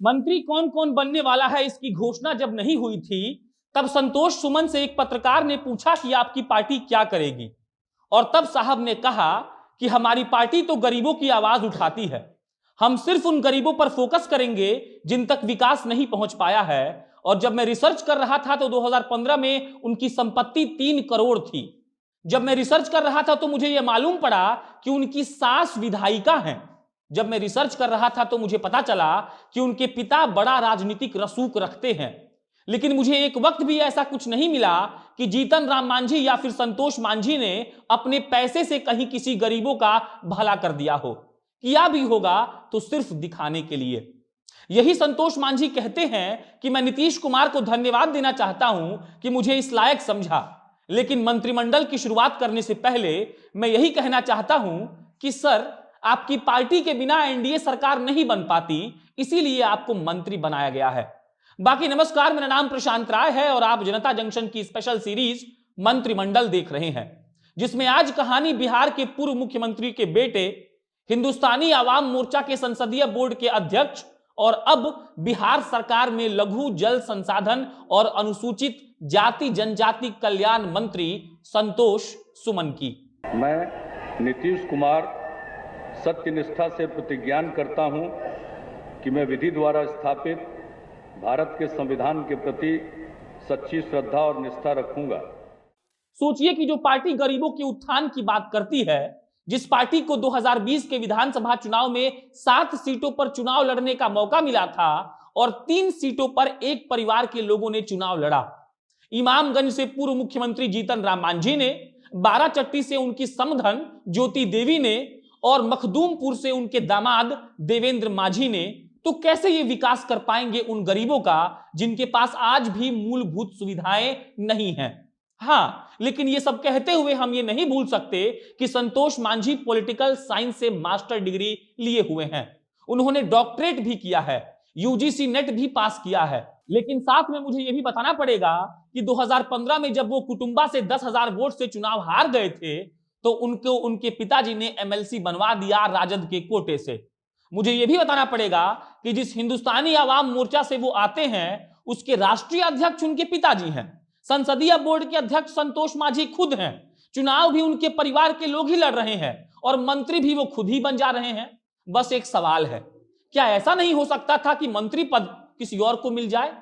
मंत्री कौन कौन बनने वाला है इसकी घोषणा जब नहीं हुई थी तब संतोष सुमन से एक पत्रकार ने पूछा कि आपकी पार्टी क्या करेगी, और तब साहब ने कहा कि हमारी पार्टी तो गरीबों की आवाज उठाती है, हम सिर्फ उन गरीबों पर फोकस करेंगे जिन तक विकास नहीं पहुंच पाया है। और जब मैं रिसर्च कर रहा था तो 2015 में उनकी संपत्ति 3 करोड़ थी। जब मैं रिसर्च कर रहा था तो मुझे यह मालूम पड़ा कि उनकी सास विधायिका हैं। जब मैं रिसर्च कर रहा था तो मुझे पता चला कि उनके पिता बड़ा राजनीतिक रसूख रखते हैं। लेकिन मुझे एक वक्त भी ऐसा कुछ नहीं मिला कि जीतन राम मांझी या फिर संतोष मांझी ने अपने पैसे से कहीं किसी गरीबों का भला कर दिया हो। किया भी होगा तो सिर्फ दिखाने के लिए। यही संतोष मांझी कहते हैं कि मैं नीतीश कुमार को धन्यवाद देना चाहता हूं कि मुझे इस लायक समझा, लेकिन मंत्रिमंडल की शुरुआत करने से पहले मैं यही कहना चाहता हूं कि सर, आपकी पार्टी के बिना एनडीए सरकार नहीं बन पाती, इसीलिए आपको मंत्री बनाया गया है। बाकी नमस्कार, मेरा नाम प्रशांत राय है और आप जनता जंक्शन की स्पेशल सीरीज मंत्रिमंडल देख रहे हैं, जिसमें आज कहानी बिहार के पूर्व मुख्यमंत्री के बेटे, हिंदुस्तानी आवाम मोर्चा के संसदीय बोर्ड के अध्यक्ष और अब बिहार सरकार में लघु जल संसाधन और अनुसूचित जाति जनजाति कल्याण मंत्री संतोष सुमन की। मैं नीतीश कुमार सत्यनिष्ठा से प्रतिज्ञान करता हूं कि मैं विधि द्वारा स्थापित भारत के संविधान के प्रति सच्ची श्रद्धा और निष्ठा रखूंगा। सोचिए कि जो पार्टी गरीबों के उत्थान की बात करती है, जिस पार्टी को 2020 के विधानसभा चुनाव में 7 सीटों पर चुनाव लड़ने का मौका मिला था और 3 सीटों पर एक परिवार के लोगों ने चुनाव लड़ा। इमामगंज से पूर्व मुख्यमंत्री जीतन राम मांझी ने, बाराचट्टी से उनकी समधन ज्योति देवी ने और मखदूमपुर से उनके दामाद देवेंद्र मांझी ने, तो कैसे ये विकास कर पाएंगे उन गरीबों का जिनके पास आज भी मूलभूत सुविधाएं नहीं हैं। हाँ, लेकिन ये सब कहते हुए हम ये नहीं भूल सकते कि संतोष मांझी पॉलिटिकल साइंस से मास्टर डिग्री लिए हुए हैं। उन्होंने डॉक्टरेट भी किया है, यूजीसी नेट भी पास किया है। लेकिन साथ में मुझे ये भी बताना पड़ेगा कि 2015 में जब वो कुटुंबा से 10,000 वोट से चुनाव हार गए थे तो उनको उनके पिताजी ने एमएलसी बनवा दिया राजद के कोटे से। मुझे यह भी बताना पड़ेगा कि जिस हिंदुस्तानी आवाम मोर्चा से वो आते हैं उसके राष्ट्रीय अध्यक्ष उनके पिताजी हैं। संसदीय बोर्ड के अध्यक्ष संतोष मांझी खुद हैं। चुनाव भी उनके परिवार के लोग ही लड़ रहे हैं और मंत्री भी वो खुद ही बन जा रहे हैं। बस एक सवाल है, क्या ऐसा नहीं हो सकता था कि मंत्री पद किसी और को मिल जाए?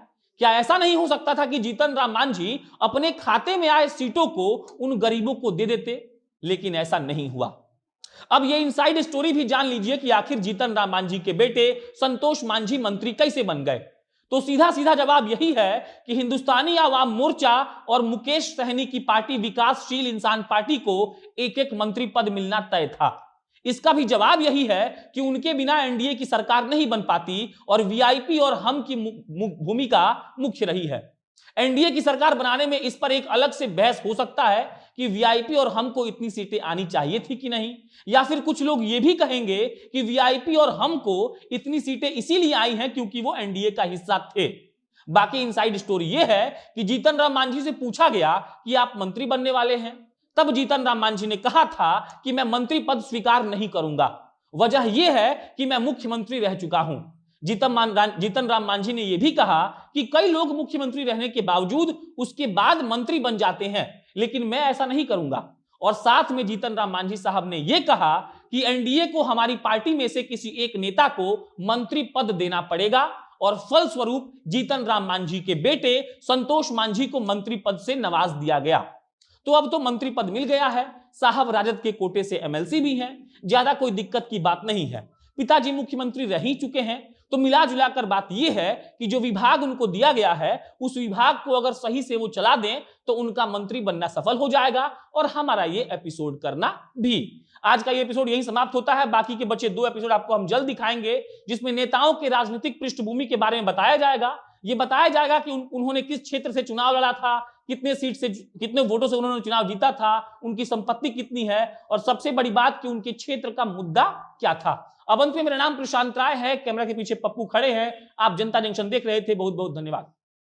क्या ऐसा नहीं हो सकता था कि जीतन राम मांझी अपने खाते में आए सीटों को उन गरीबों को दे देते? लेकिन ऐसा नहीं हुआ। अब ये इनसाइड स्टोरी भी जान लीजिए कि आखिर जीतन राम मांझी के बेटे संतोष मांझी मंत्री कैसे बन गए। तो सीधा सीधा जवाब यही है कि हिंदुस्तानी आवाम मोर्चा और मुकेश सहनी की पार्टी विकासशील इंसान पार्टी को एक एक मंत्री पद मिलना तय था। इसका भी जवाब यही है कि उनके बिना एनडीए की सरकार नहीं बन पाती और वीआईपी और हम की भूमिका मुख्य रही है। एनडीए की सरकार बनाने में इस पर एक अलग से बहस हो सकता है कि वीआईपी और हम को इतनी सीटें आनी चाहिए थी कि नहीं, या फिर कुछ लोग ये भी कहेंगे कि वीआईपी और हम को इतनी सीटें इसीलिए आई हैं क्योंकि वो एनडीए का हिस्सा थे। बाकी इनसाइड स्टोरी ये है कि जीतन राम मांझी से पूछा गया कि आप मंत्री बनने वाले हैं, तब जीतन राम मांझी ने कहा था कि मैं मंत्री पद स्वीकार नहीं करूंगा। वजह यह है कि मैं मुख्यमंत्री रह चुका हूं। जीतन राम मांझी ने यह भी कहा कि कई लोग मुख्यमंत्री रहने के बावजूद उसके बाद मंत्री बन जाते हैं, लेकिन मैं ऐसा नहीं करूंगा। और साथ में जीतन राम मांझी साहब ने यह कहा कि एनडीए को हमारी पार्टी में से किसी एक नेता को मंत्री पद देना पड़ेगा और फलस्वरूप जीतन राम मांझी के बेटे संतोष मांझी को मंत्री पद से नवाज दिया गया। तो अब तो मंत्री पद मिल गया है, साहब राजद के कोटे से एमएलसी भी हैं, ज्यादा कोई दिक्कत की बात नहीं है। पिताजी मुख्यमंत्री रह ही चुके हैं, तो मिला जुलाकर बात यह है कि जो विभाग उनको दिया गया है उस विभाग को अगर सही से वो चला दें तो उनका मंत्री बनना सफल हो जाएगा और हमारा ये एपिसोड करना भी। आज का ये एपिसोड यही समाप्त होता है। बाकी के बचे 2 एपिसोड आपको हम जल्द दिखाएंगे, जिसमें नेताओं के राजनीतिक पृष्ठभूमि के बारे में बताया जाएगा। ये बताया जाएगा कि उन्होंने किस क्षेत्र से चुनाव लड़ा था, कितने सीट से, कितने वोटों से उन्होंने चुनाव जीता था, उनकी संपत्ति कितनी है और सबसे बड़ी बात कि उनके क्षेत्र का मुद्दा क्या था। अब अंत में मेरा नाम प्रशांत राय है, कैमरा के पीछे पप्पू खड़े हैं। आप जनता जंक्शन देख रहे थे। बहुत बहुत धन्यवाद।